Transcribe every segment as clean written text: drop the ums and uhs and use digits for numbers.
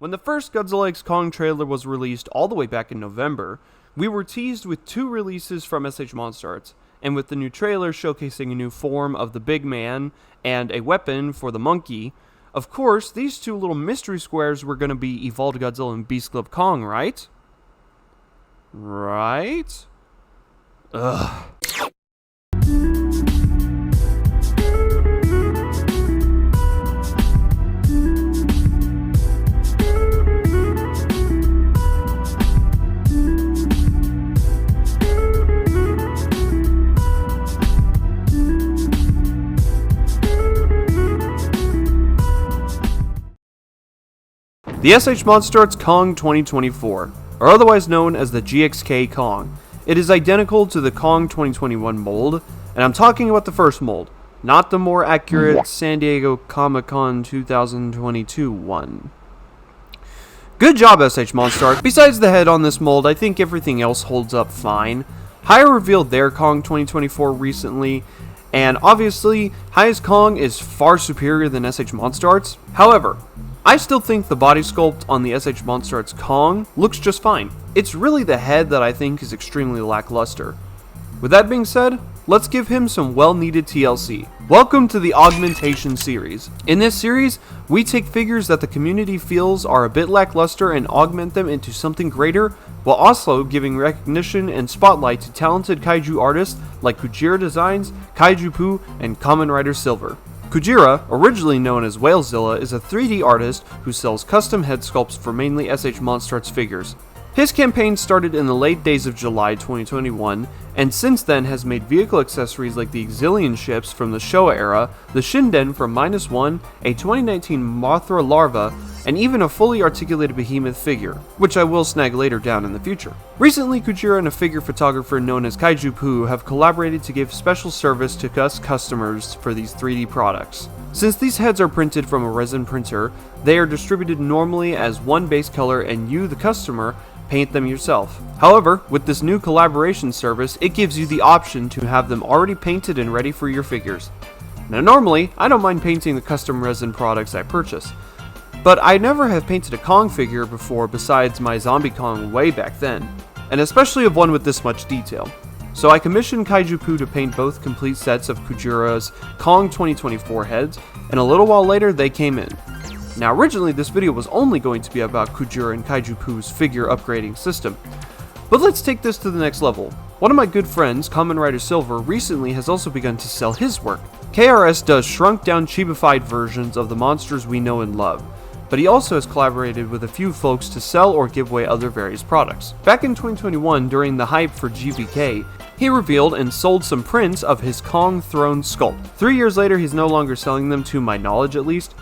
When the first Godzilla x Kong trailer was released all the way back in November, we were teased with 2 releases from SH Monsterarts, and with the new trailer showcasing a new form of the big man and a weapon for the monkey. Of course, these 2 little mystery squares were going to be Evolved Godzilla and Beast Club Kong, right? Right? Ugh. The SH Monsterarts Kong 2024, or otherwise known as the GXK Kong. It is identical to the Kong 2021 mold, and I'm talking about the first mold, not the more accurate San Diego Comic-Con 2022 one. Good job, SH Monsterarts. Besides the head on this mold, I think everything else holds up fine. Hiya revealed their Kong 2024 recently, and obviously, Hiya's Kong is far superior than SH Monsterarts. However, I still think the body sculpt on the SH Monsterarts Kong looks just fine. It's really the head that I think is extremely lackluster. With that being said, let's give him some well-needed TLC. Welcome to the Augmentation series. In this series, we take figures that the community feels are a bit lackluster and augment them into something greater, while also giving recognition and spotlight to talented kaiju artists like Kujira Designs, Kaiju Poo, and Kamen Rider Silver. Kujira, originally known as Whalezilla, is a 3D artist who sells custom head sculpts for mainly SH Monsterarts figures. His campaign started in the late days of July 2021, and since then has made vehicle accessories like the Exilian ships from the Showa era, the Shinden from -1, a 2019 Mothra larva, and even a fully articulated behemoth figure, which I will snag later down in the future. Recently, Kujira and a figure photographer known as Kaiju Poo have collaborated to give special service to us customers for these 3D products. Since these heads are printed from a resin printer, they are distributed normally as one base color and you, the customer, paint them yourself. However, with this new collaboration service, it gives you the option to have them already painted and ready for your figures. Now normally, I don't mind painting the custom resin products I purchase, but I never have painted a Kong figure before besides my Zombie Kong way back then, and especially of one with this much detail. So I commissioned Kaiju Poo to paint both complete sets of Kujira's Kong 2024 heads, and a little while later they came in. Now originally this video was only going to be about Kujira and Kaiju Poo's figure upgrading system, but let's take this to the next level. One of my good friends, Kamen Rider Silver, recently has also begun to sell his work. KRS does shrunk down chibified versions of the monsters we know and love, but he also has collaborated with a few folks to sell or give away other various products. Back in 2021, during the hype for GVK, he revealed and sold some prints of his Kong throne sculpt. 3 years later, he's no longer selling them, to my knowledge at least,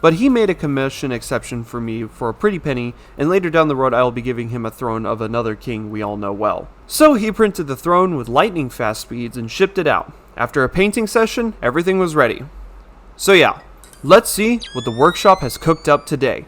but he made a commission exception for me for a pretty penny, and later down the road I will be giving him a throne of another king we all know well. So he printed the throne with lightning fast speeds and shipped it out. After a painting session, everything was ready. So yeah, let's see what the workshop has cooked up today.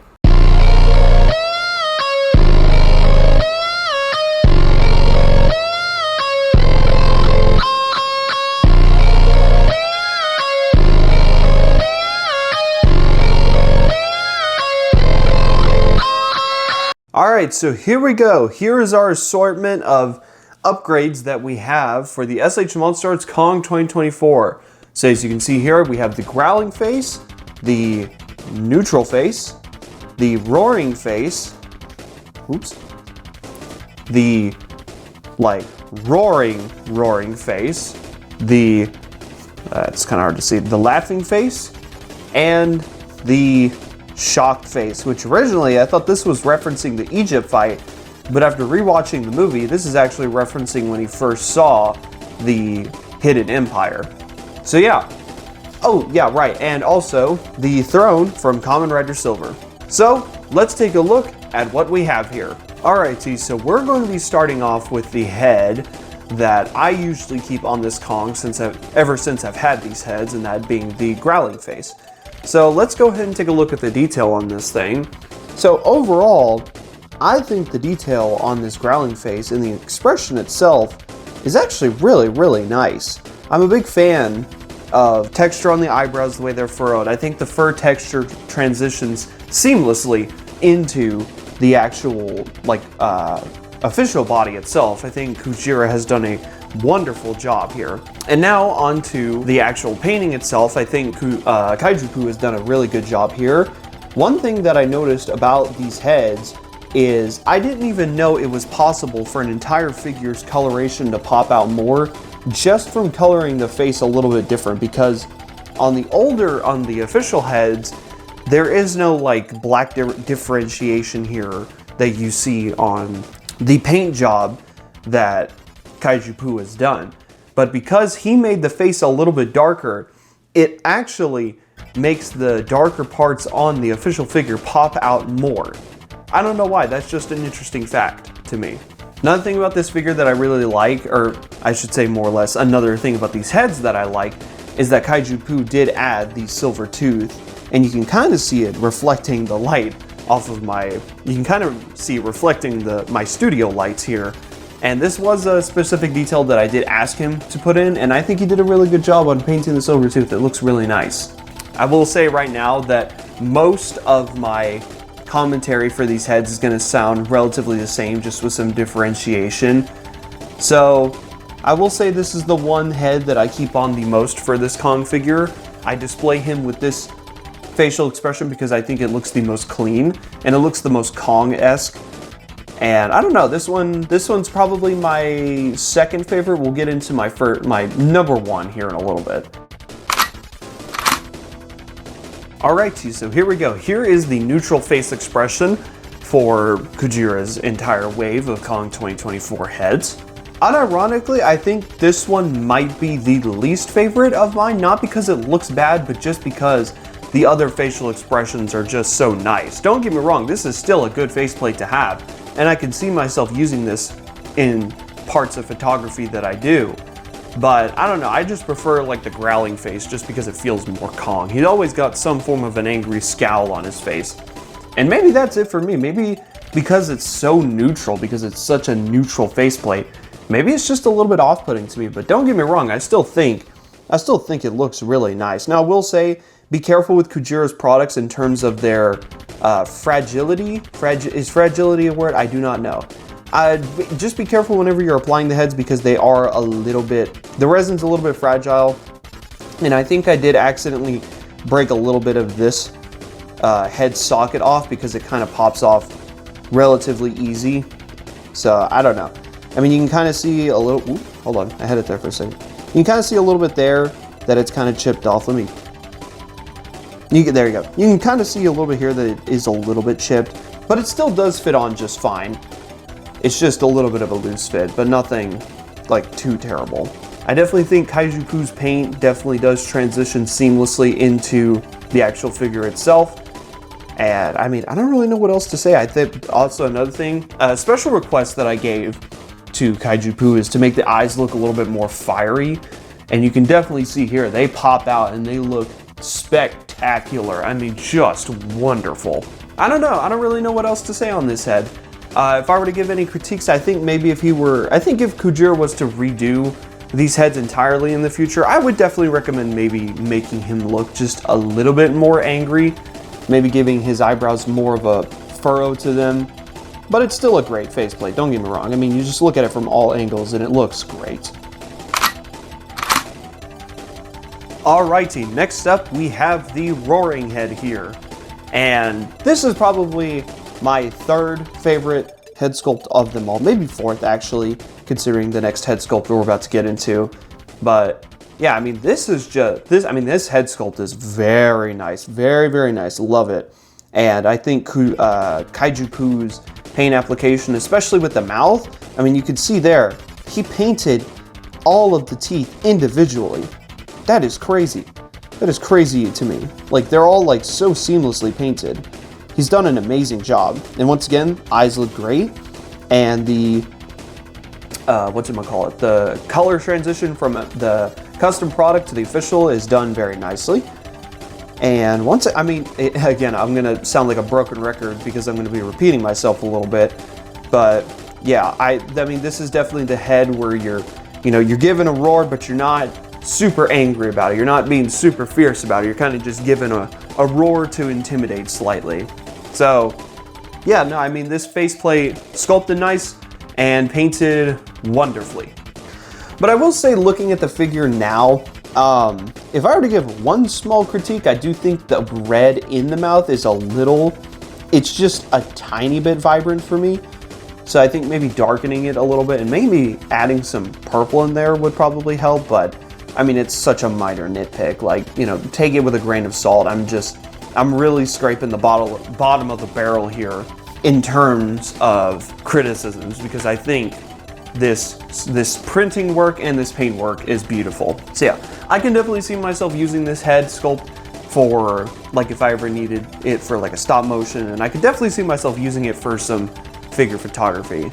Alright, so here we go. Here is our assortment of upgrades that we have for the SH Monsterarts Kong 2024. So as you can see here, we have the growling face, the neutral face, the roaring face, the roaring face, the, it's kind of hard to see, the laughing face, and the shocked face, which originally I thought this was referencing the Egypt fight, but after rewatching the movie, this is actually referencing when he first saw the Hidden Empire. So yeah. Oh yeah, right, and also the throne from Kamen Rider Silver. So let's take a look at what we have here. Alrighty, so we're going to be starting off with the head that I usually keep on this Kong ever since I've had these heads, and that being the growling face. So let's go ahead and take a look at the detail on this thing. So overall, I think the detail on this growling face and the expression itself is actually really, really nice. I'm a big fan of texture on the eyebrows, the way they're furrowed. I think the fur texture transitions seamlessly into the actual official body itself. I think Kujira has done a wonderful job here. And now on to the actual painting itself. I think Kaiju-Poo has done a really good job here. One thing that I noticed about these heads is I didn't even know it was possible for an entire figure's coloration to pop out more just from coloring the face a little bit different, because on the official heads, there is no like black differentiation here that you see on the paint job that Kaiju-Poo has done. But because he made the face a little bit darker, it actually makes the darker parts on the official figure pop out more. I don't know why, that's just an interesting fact to me. Another thing about this figure that I really like, or I should say more or less another thing about these heads that I like, is that Kaiju-Poo did add the silver tooth, and you can kind of see it reflecting the light off of you can kind of see it reflecting my studio lights here. And this was a specific detail that I did ask him to put in, and I think he did a really good job on painting the silver tooth. It looks really nice. I will say right now that most of my commentary for these heads is going to sound relatively the same, just with some differentiation. So I will say this is the one head that I keep on the most for this Kong figure. I display him with this facial expression because I think it looks the most clean and it looks the most Kong-esque. And I don't know, this one's probably my second favorite. We'll get into my number one here in a little bit. Alrighty, so here we go. Here is the neutral face expression for Kujira's entire wave of Kong 2024 heads. Unironically, I think this one might be the least favorite of mine, not because it looks bad, but just because the other facial expressions are just so nice. Don't get me wrong, this is still a good faceplate to have, and I can see myself using this in parts of photography that I do. But I don't know, I just prefer like the growling face just because it feels more Kong. He's always got some form of an angry scowl on his face. And maybe that's it for me. Maybe because it's so neutral, because it's such a neutral faceplate, maybe it's just a little bit off-putting to me. But don't get me wrong, I still think it looks really nice. Now I will say, be careful with Kujira's products in terms of their fragility. Is fragility a word? I do not know. Just be careful whenever you're applying the heads because they are the resin's a little bit fragile. And I think I did accidentally break a little bit of this head socket off because it kind of pops off relatively easy. So I don't know. I mean, you can kind of see a little, ooh, hold on, I had it there for a second. You can kind of see a little bit there that it's kind of chipped off. There you go. You can kind of see a little bit here that it is a little bit chipped, but it still does fit on just fine. It's just a little bit of a loose fit, but nothing like too terrible. I definitely think Kaiju-Poo's paint definitely does transition seamlessly into the actual figure itself. And I mean, I don't really know what else to say. I think also another thing, a special request that I gave to Kaiju-Poo is to make the eyes look a little bit more fiery. And you can definitely see here, they pop out and they look spectacular. I mean, just wonderful. I don't know. I don't really know what else to say on this head. If I were to give any critiques, I think maybe if Kujira was to redo these heads entirely in the future, I would definitely recommend maybe making him look just a little bit more angry, maybe giving his eyebrows more of a furrow to them. But it's still a great faceplate, don't get me wrong. I mean, you just look at it from all angles and it looks great. Alrighty, next up we have the Roaring head here. And this is probably my third favorite head sculpt of them all, maybe fourth actually, considering the next head sculpt we're about to get into. But yeah, I mean, this head sculpt is very nice, very, very nice, love it. And I think Kaiju-Poo's paint application, especially with the mouth, I mean, you can see there, he painted all of the teeth individually. That is crazy. That is crazy to me. Like, they're all like so seamlessly painted. He's done an amazing job. And once again, eyes look great. And the, the color transition from the custom product to the official is done very nicely. And again, I'm gonna sound like a broken record because I'm gonna be repeating myself a little bit. But yeah, I mean, this is definitely the head where you're given a roar, but you're not super angry about it. You're not being super fierce about it. You're kind of just giving a roar to intimidate slightly. So, yeah, no, I mean, this faceplate sculpted nice and painted wonderfully. But I will say, looking at the figure now, if I were to give one small critique, I do think the red in the mouth is a little, it's just a tiny bit vibrant for me. So I think maybe darkening it a little bit and maybe adding some purple in there would probably help. But I mean, it's such a minor nitpick. Like, you know, take it with a grain of salt. I'm really scraping the bottom of the barrel here in terms of criticisms, because I think this printing work and this paint work is beautiful. So yeah, I can definitely see myself using this head sculpt for, like, if I ever needed it for like a stop motion, and I could definitely see myself using it for some figure photography.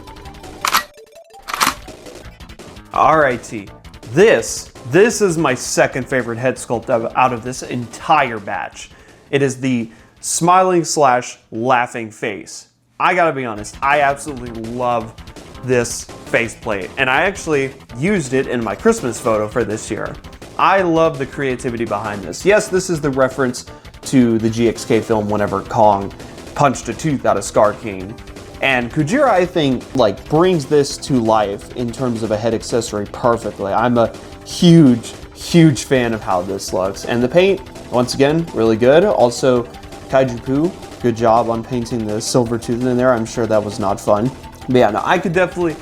Alrighty, this is my second favorite head sculpt out of this entire batch. It is the smiling / laughing face. I gotta be honest, I absolutely love this faceplate, and I actually used it in my Christmas photo for this year. I love the creativity behind this. Yes, this is the reference to the GXK film whenever Kong punched a tooth out of Scar King. And Kujira, I think, like, brings this to life in terms of a head accessory perfectly. I'm a huge fan of how this looks. And the paint, once again, really good. Also, Kaiju Poo, good job on painting the silver tooth in there. I'm sure that was not fun. But yeah, no, I definitely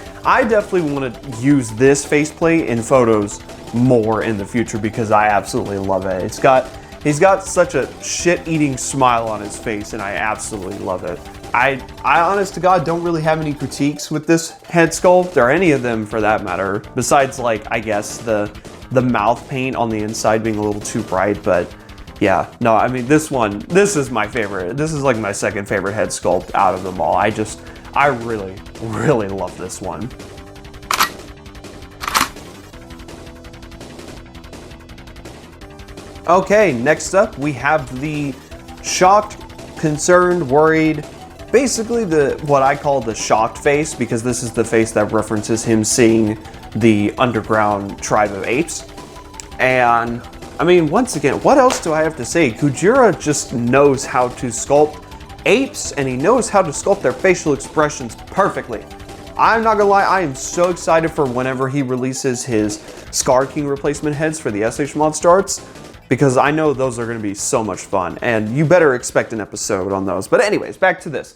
want to use this faceplate in photos more in the future, because I absolutely love it. He's got such a shit-eating smile on his face, and I absolutely love it. I honest to God don't really have any critiques with this head sculpt, or any of them for that matter, besides, like, I guess the mouth paint on the inside being a little too bright. But yeah, no, I mean, this is my favorite. This is like my second favorite head sculpt out of them all. I really love this one. Okay, next up we have the shocked, concerned, worried, basically what I call the shocked face, because this is the face that references him seeing the underground tribe of apes. And I mean, once again, what else do I have to say? Kujira just knows how to sculpt apes, and he knows how to sculpt their facial expressions perfectly. I'm not gonna lie, I am so excited for whenever he releases his Scar King replacement heads for the SH Monsterarts, because I know those are gonna be so much fun, and you better expect an episode on those. But anyways, back to this.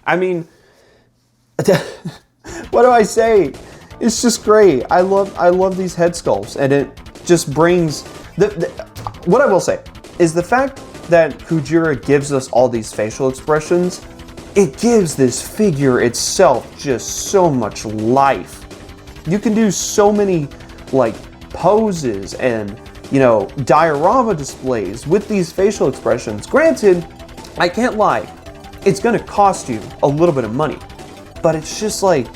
I mean, what do I say? It's just great. I love these head sculpts, and it just brings what I will say is the fact that Kujira gives us all these facial expressions, it gives this figure itself just so much life. You can do so many, like, poses and, you know, diorama displays with these facial expressions. Granted, I can't lie, it's gonna cost you a little bit of money, but it's just like,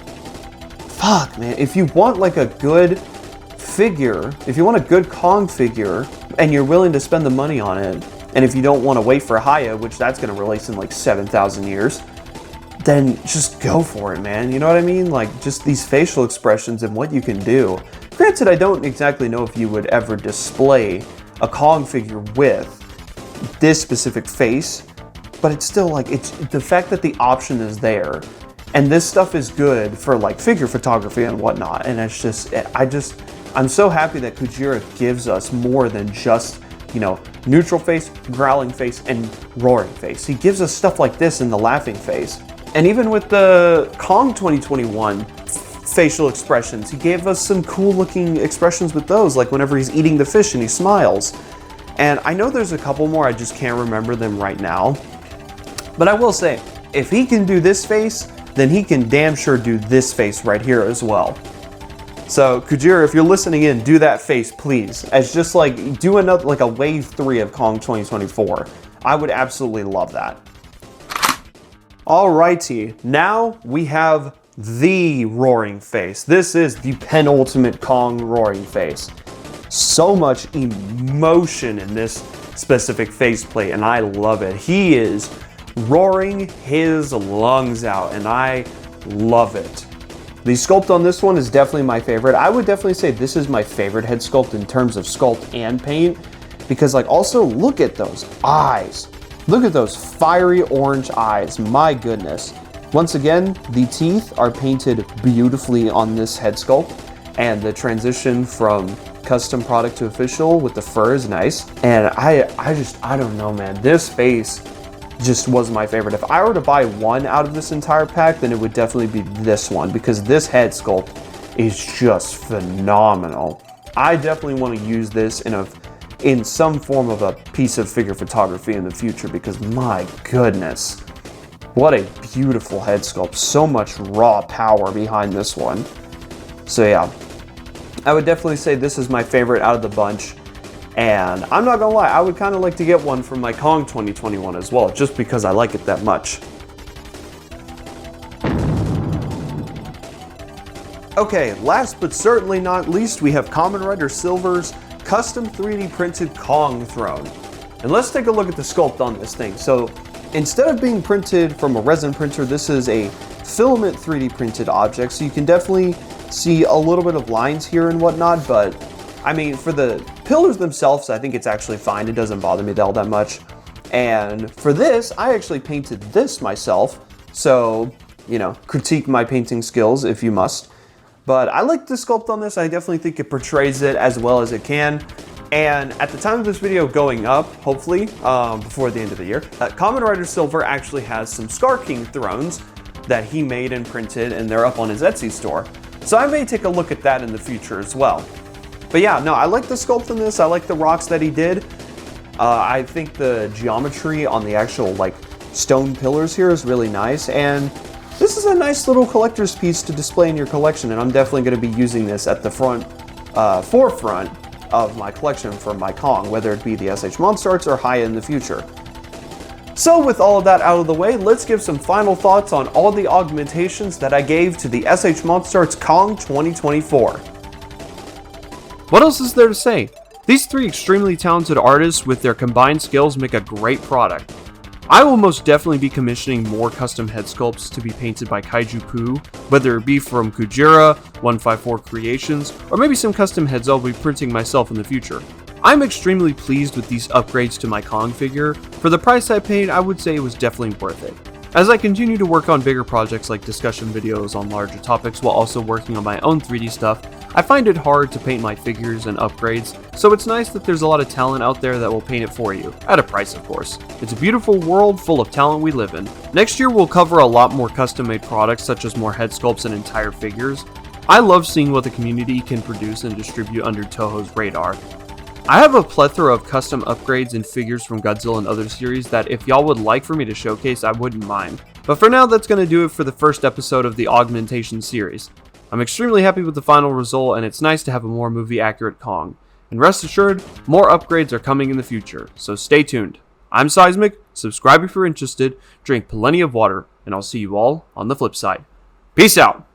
fuck, man, if you want like a good figure, if you want a good Kong figure and you're willing to spend the money on it, and if you don't want to wait for Haya, which that's going to release in like 7,000 years, then just go for it, man. You know what I mean? Like, just these facial expressions and what you can do. Granted, I don't exactly know if you would ever display a Kong figure with this specific face, but it's still like, it's the fact that the option is there, and this stuff is good for like figure photography and whatnot. And it's just, I'm so happy that Kujira gives us more than just, you know, neutral face, growling face, and roaring face. He gives us stuff like this in the laughing face. And even with the Kong 2021 facial expressions, he gave us some cool looking expressions with those, like whenever he's eating the fish and he smiles. And I know there's a couple more, I just can't remember them right now. But I will say, if he can do this face, then he can damn sure do this face right here as well. So Kujira, if you're listening in, do that face, please. As just like, do another, like a wave 3 of Kong 2024. I would absolutely love that. Alrighty, now we have the roaring face. This is the penultimate Kong roaring face. So much emotion in this specific faceplate, and I love it. He is roaring his lungs out, and I love it. The sculpt on this one is definitely my favorite. I would definitely say this is my favorite head sculpt in terms of sculpt and paint, because like also look at those eyes. Look at those fiery orange eyes, my goodness. Once again, the teeth are painted beautifully on this head sculpt, and the transition from custom product to official with the fur is nice. And I don't know, man, this face just was my favorite. If I were to buy one out of this entire pack, then it would definitely be this one, because this head sculpt is just phenomenal. I definitely want to use this in some form of a piece of figure photography in the future, because my goodness, what a beautiful head sculpt. So much raw power behind this one. So yeah, I would definitely say this is my favorite out of the bunch. And I'm not gonna lie, I would kind of like to get one from my Kong 2021 as well, just because I like it that much. Okay, last but certainly not least, we have Kamen Rider Silver's custom 3D printed Kong throne. And let's take a look at the sculpt on this thing. So instead of being printed from a resin printer, this is a filament 3D printed object. So you can definitely see a little bit of lines here and whatnot, but I mean, for the pillars themselves, I think it's actually fine. It doesn't bother me all that much. And for this, I actually painted this myself. So, you know, critique my painting skills if you must. But I like the sculpt on this. I definitely think it portrays it as well as it can. And at the time of this video going up, hopefully, before the end of the year, Kamen Rider Silver actually has some Scar King thrones that he made and printed, and they're up on his Etsy store. So I may take a look at that in the future as well. But yeah, no, I like the sculpt in this. I like the rocks that he did. I think the geometry on the actual like stone pillars here is really nice. And this is a nice little collector's piece to display in your collection. And I'm definitely going to be using this at the forefront of my collection for my Kong, whether it be the SH Monsterarts or Haya in the future. So with all of that out of the way, let's give some final thoughts on all the augmentations that I gave to the SH Monsterarts Kong 2024. What else is there to say? These three extremely talented artists with their combined skills make a great product. I will most definitely be commissioning more custom head sculpts to be painted by Kaiju Poo, whether it be from Kujira, 154 Creations, or maybe some custom heads I'll be printing myself in the future. I'm extremely pleased with these upgrades to my Kong figure. For the price I paid, I would say it was definitely worth it. As I continue to work on bigger projects like discussion videos on larger topics while also working on my own 3D stuff, I find it hard to paint my figures and upgrades, so it's nice that there's a lot of talent out there that will paint it for you, at a price of course. It's a beautiful world full of talent we live in. Next year we'll cover a lot more custom made products such as more head sculpts and entire figures. I love seeing what the community can produce and distribute under Toho's radar. I have a plethora of custom upgrades and figures from Godzilla and other series that if y'all would like for me to showcase, I wouldn't mind. But for now, that's going to do it for the first episode of the Augmentation series. I'm extremely happy with the final result, and it's nice to have a more movie-accurate Kong. And rest assured, more upgrades are coming in the future, so stay tuned. I'm Sizemic, subscribe if you're interested, drink plenty of water, and I'll see you all on the flip side. Peace out!